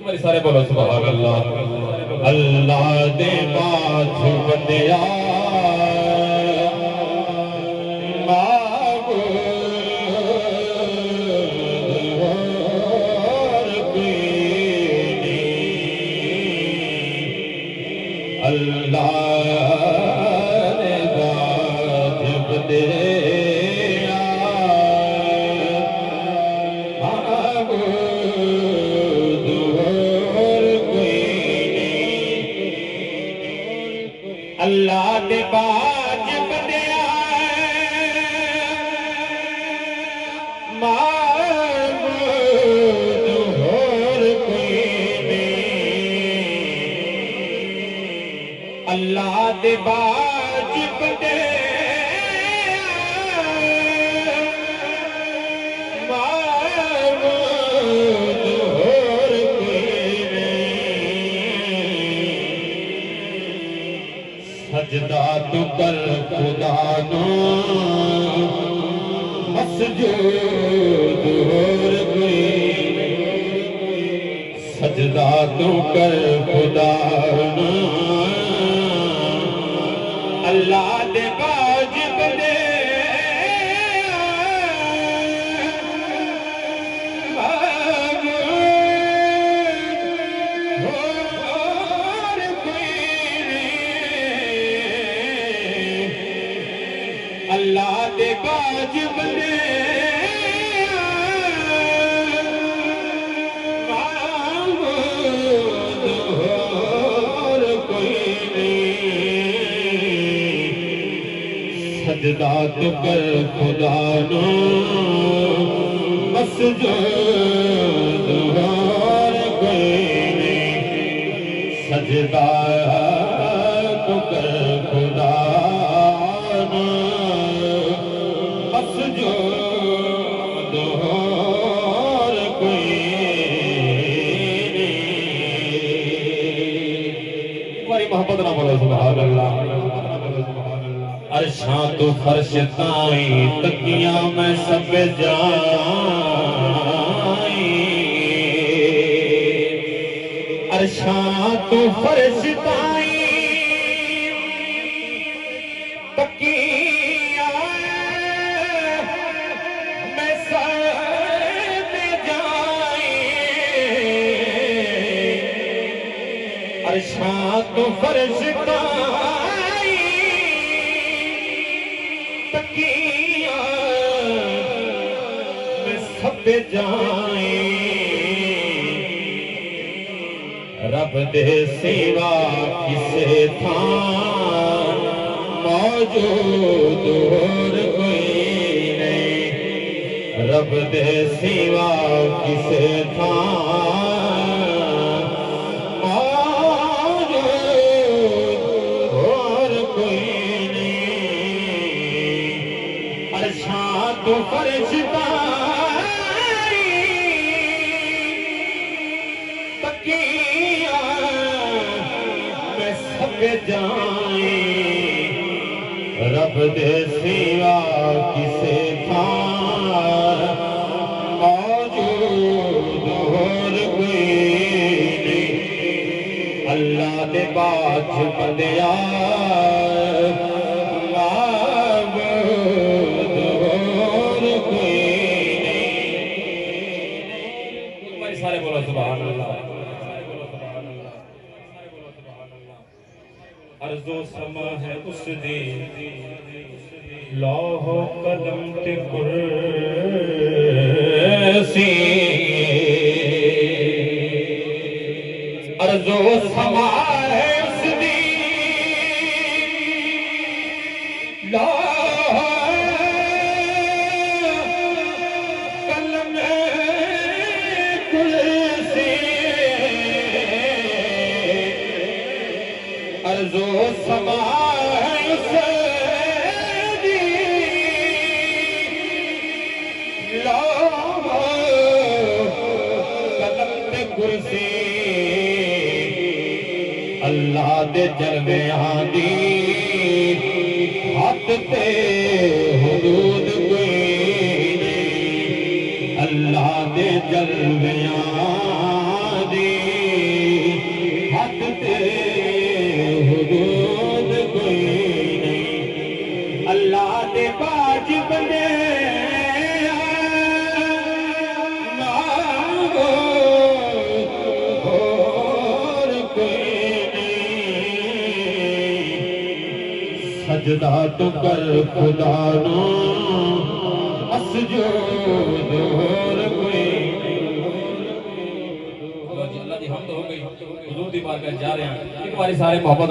باری سارے بولو سبحان اللہ اللہ دے باج بندیا اللہ دے باج بندیا معبود اور کوئی نہیں اللہ دے باج بندیا معبود اور کوئی نہیں سجدہ تو کر خدا نو مسجود اور کوئی سجدہ تو کر خدا نو اللہ دے باج بندے اللہ دے باج بندے معبود اور کوئی نہیں سجدہ تو کر خدا نو مسجود اور کوئی نہیں سجدہ تو کر خدا نو مسجود اور کوئی نہیں ہماری محبت نہ بولو سبحان اللہ عرشاں تو فرش تائیں تکیاں میں سب جائیں عرشاں تو فرش تائیں تکیاں میں سب جائیں عرشاں تو فرش تائیں تکیاں میں سب جائیں رب دے سوا کسے تھا موجود اور کوئی نہیں رب دے سوا کسے تھا موجود اور کوئی نہیں عرشاں تو فرش تکیاں میں سب جائیں رب دے سوا کسے تھا موجود اور کوئی نہیں اللہ دے باج بندیا معبود اور کوئی نہیں سارے بولو سبحان اللہ عرض و سما ہے اس دی لوح و قلم تے کرسی عرض و سما ہے اس دی لوح قلم کرسی عرض و سما ہے اس دی لوح قلم تے کرسی اللہ دے جلویاں دی حد تے حدود کوئی نہیں اللہ دے جلویاں دی سجدہ تو کر خدا نو مسجود اور کوئی اللہ دی حمد ہو گئی حضور دی بارگاہ جا رہے ہیں ایک باری سارے محبت